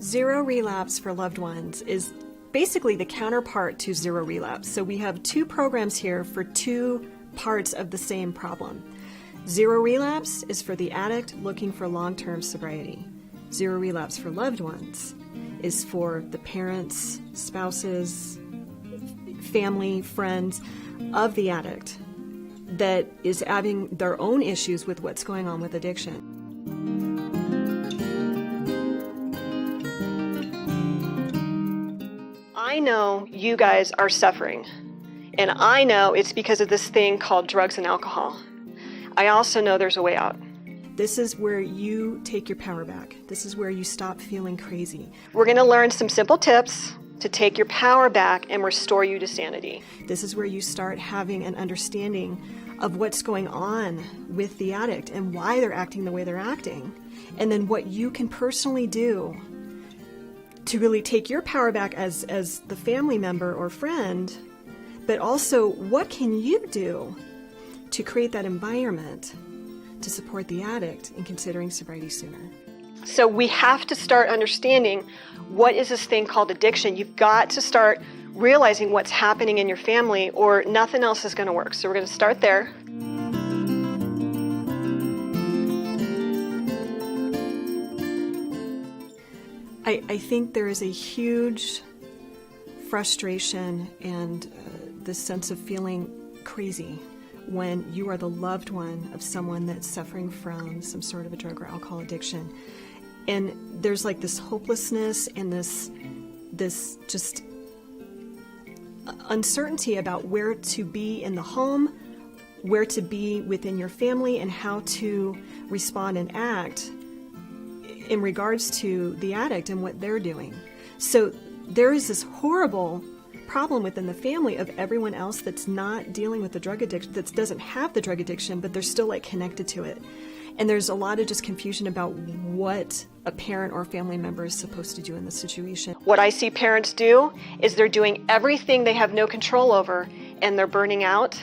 Zero Relapse for loved ones is basically the counterpart to Zero Relapse. So we have two programs here for two parts of the same problem. Zero Relapse is for the addict looking for long-term sobriety. Zero Relapse for loved ones is for the parents, spouses, family, friends of the addict that is having their own issues with what's going on with addiction. I know you guys are suffering, and I know it's because of this thing called drugs and alcohol. I also know there's a way out. This is where you take your power back. This is where you stop feeling crazy. We're going to learn some simple tips to take your power back and restore you to sanity. This is where you start having an understanding of what's going on with the addict and why they're acting the way they're acting, and then what you can personally do to really take your power back as the family member or friend, but also what can you do to create that environment to support the addict in considering sobriety sooner. So we have to start understanding what is this thing called addiction. You've got to start realizing what's happening in your family or nothing else is going to work. So we're going to start there. I think there is a huge frustration and this sense of feeling crazy when you are the loved one of someone that's suffering from some sort of a drug or alcohol addiction. And there's like this hopelessness and this just uncertainty about where to be in the home, where to be within your family, and how to respond and act in regards to the addict and what they're doing. So there is this horrible problem within the family of everyone else that's not dealing with the drug addiction, that doesn't have the drug addiction, but they're still like connected to it. And there's a lot of just confusion about what a parent or family member is supposed to do in this situation. What I see parents do is they're doing everything they have no control over, and they're burning out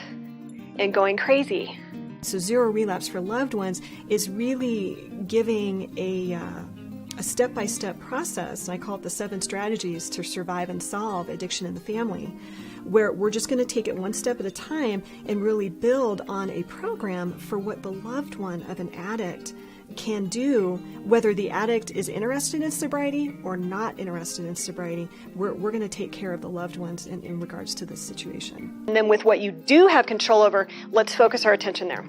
and going crazy. So Zero Relapse for loved ones is really giving a step-by-step process, and I call it the 7 strategies to survive and solve addiction in the family, where we're just going to take it one step at a time and really build on a program for what the loved one of an addict can do, whether the addict is interested in sobriety or not interested in sobriety. We're going to take care of the loved ones in regards to this situation. And then with what you do have control over, let's focus our attention there.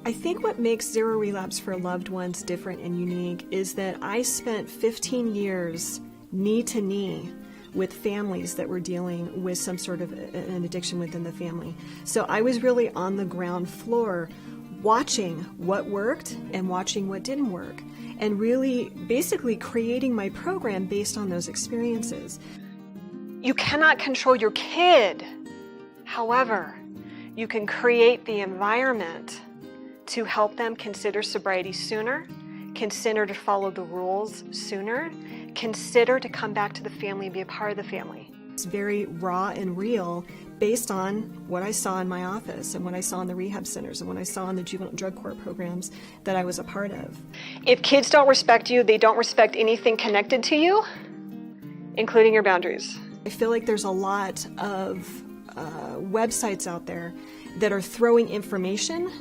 I think what makes Zero Relapse for loved ones different and unique is that I spent 15 years knee to knee with families that were dealing with some sort of an addiction within the family. So I was really on the ground floor watching what worked and watching what didn't work, and really basically creating my program based on those experiences. You cannot control your kid. However, you can create the environment to help them consider sobriety sooner, consider to follow the rules sooner, consider to come back to the family and be a part of the family. It's very raw and real based on what I saw in my office and what I saw in the rehab centers and what I saw in the juvenile drug court programs that I was a part of. If kids don't respect you, they don't respect anything connected to you, including your boundaries. I feel like there's a lot of websites out there that are throwing information,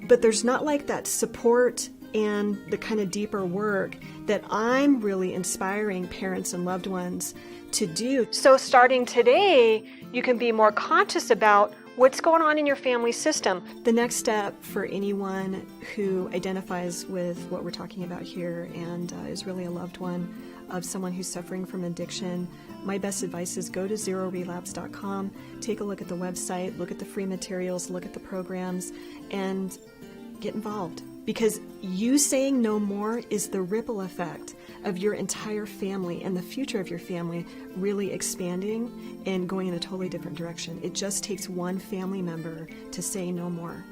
but there's not like that support and the kind of deeper work that I'm really inspiring parents and loved ones to do. So starting today, you can be more conscious about what's going on in your family system. The next step for anyone who identifies with what we're talking about here and is really a loved one of someone who's suffering from addiction, my best advice is go to zerorelapse.com, take a look at the website, look at the free materials, look at the programs, and get involved. Because you saying no more is the ripple effect of your entire family and the future of your family really expanding and going in a totally different direction. It just takes one family member to say no more.